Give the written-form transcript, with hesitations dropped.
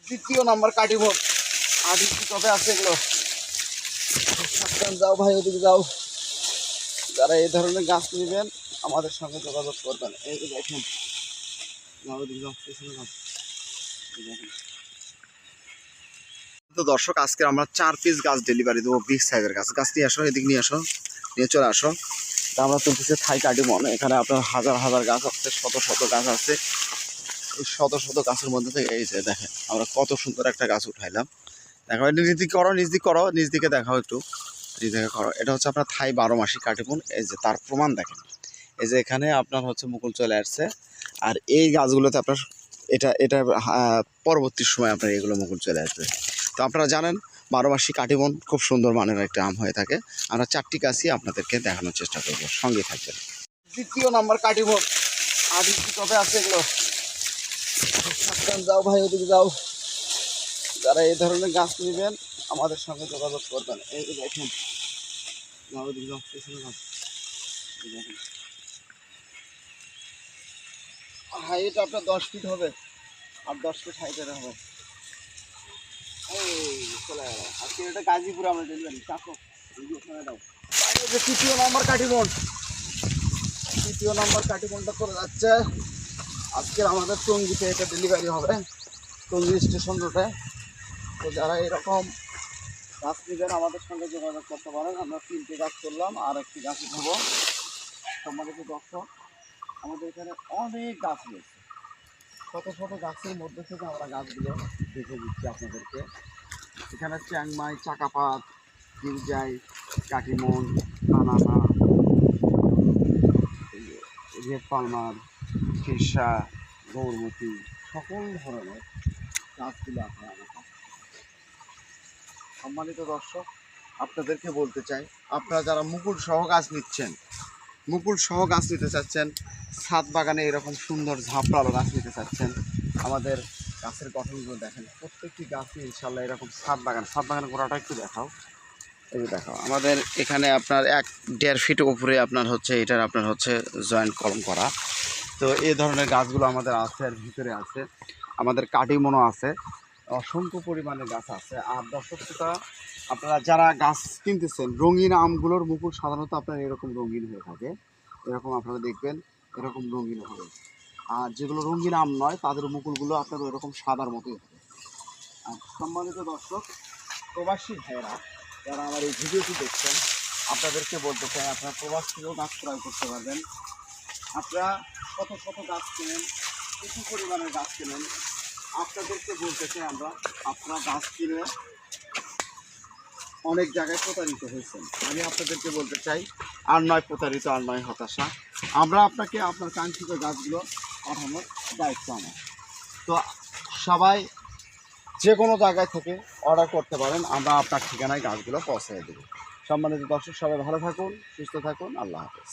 দ্বিতীয় নাম্বার কাটিমন। আর কি কবে আছে এগুলো? যাও ভাই, ওদিকে যাও। যারা এই ধরনের গাছ নেবেন আমাদের সঙ্গে যোগাযোগ করবেন। এই যে দেখেন, ওদিকে যাও, পেছনে যাও। তো দর্শক, আজকে আমরা 4 পিস গাছ ডেলিভারি দেবো, বিগ সাইজের গাছ। গাছ নিয়ে আসো, এদিকে নিয়ে আসো, নিয়ে চলে আসো। তা আমরা তুলতেছি থাই কাটিমন। এখানে আপনার হাজার হাজার গাছ আছে, শত শত গাছ আছে। এই শত শত গাছের মধ্যে থেকে এই যে দেখেন আমরা কত সুন্দর একটা গাছ উঠাইলাম। দেখো, নিজ দিকে করো, নিজ দিকে করো, নিজ দিকে দেখাও একটু, নিজ দিকে করো। এটা হচ্ছে আপনার থাই 12 মাসি কাটিমন। এই যে তার প্রমাণ দেখেন, এই যে এখানে আপনার হচ্ছে মুকুল চলে আসছে। আর এই গাছগুলোতে আপনার এটা পরবর্তী সময় আপনার এগুলো মুকুল চলে আসবে। তো আপনারা জানেন 12 মাসি কাটিমন খুব সুন্দর মানের একটা আম হয়ে থাকে। আমরা 4টি গাছই আপনাদেরকে দেখানোর চেষ্টা করব, সঙ্গে থাকবেন। দ্বিতীয় নাম্বার কাটিমন। আর কি কবে আছে এগুলো? যাও ভাই, ওদিকে যাও। যারা এই ধরনের গাছ নেবেন আমাদের সঙ্গে যোগাযোগ করবেন। এই যে দেখেন, ওদিকে যাও, পেছনে যাও। হাইট আপনার 10 ফিট হবে, আর 10 ফিট হাইটের হবে। চলে গেল। আজকে এটা গাজীপুরে আমরা ডেলিভারি চাকো দাও। তৃতীয় নম্বর কাটিমন, তৃতীয় নম্বর কাটিমনটা করে যাচ্ছে। আজকে আমাদের টঙ্গিতে এটা ডেলিভারি হবে, টঙ্গি স্টেশন রোডে। তো যারা এরকম গাছ নেবেন আমাদের সঙ্গে যোগাযোগ করতে পারেন। আমরা 3টে গাছ করলাম, আর একটি গাছ উঠাবো। সম্মানিত দর্শক, আমাদের এখানে অনেক গাছ রয়েছে। শত শত গাছের মধ্যে থেকে আমরা গাছগুলো দেখে দিচ্ছি আপনাদেরকে। এখানে চ্যাংমাই, চাকাপাত, গিরজাই, কাটিমন, বানানা, রেড পালমার, ফিরসা, গৌরমতি, সকল ধরনের গাছগুলো আপনারা পাবেন। সম্মানিত দর্শক, আপনাদেরকে বলতে চাই, আপনারা যারা মুকুল সহ গাছ নিচ্ছেন, মুকুল সহ গাছ নিতে চাচ্ছেন, ছাদ বাগানে এরকম সুন্দর ঝাঁপড়ালো গাছ নিতে চাচ্ছেন, আমাদের গাছের গঠনগুলো দেখেন। প্রত্যেকটি গাছই ইনশাল্লাহ এরকম ছাদ বাগানের গোড়াটা একটু দেখাও। এই যে দেখো, আমাদের এখানে আপনার 1-1.5 ফিট উপরে আপনার হচ্ছে এটার আপনার হচ্ছে জয়েন্ট কলম করা। তো এই ধরনের গাছগুলো আমাদের আছে, আর ভিতরে আছে আমাদের কাটিমনও আছে, অসংখ্য পরিমাণে গাছ আছে। আর দর্শক শ্রোতা, আপনারা যারা গাছ কিনতেছেন, রঙিন আমগুলোর মুকুল সাধারণত আপনার এরকম রঙিন হয়ে থাকে। এরকম আপনারা দেখবেন, এরকম রঙিন হবে। আর যেগুলো রঙিন আম নয় তাদের মুকুলগুলো আপনার ওইরকম সাদার মতোই হবে। আর সম্মানিত দর্শক, প্রবাসী ভাইয়েরা যারা আমার এই ভিডিওটি দেখছেন, আপনাদেরকে বলতে চাই, আপনারা প্রবাস থেকেও গাছ ক্রয় করতে পারবেন। আপনারা শত শত গাছ কেনেন, কিছু পরিমাণের গাছ কেনেন, আপনাদেরকে বলতে চাই আমরা, আপনারা গাছ কিনে অনেক জায়গায় প্রতারিত হয়েছেন। আমি আপনাদেরকে বলতে চাই, আর নয় প্রতারিত, আর নয় হতাশা। আমরা আপনাকে আপনার কাঙ্ক্ষিত গাছগুলো পাঠানোর দায়িত্ব আমার। তো সবাই যে কোনো জায়গায় থেকে অর্ডার করতে পারেন, আমরা আপনার ঠিকানায় গাছগুলো পৌঁছে দেব। সম্মানিত দর্শক, সবাই ভালো থাকুন, সুস্থ থাকুন। আল্লাহ হাফেজ।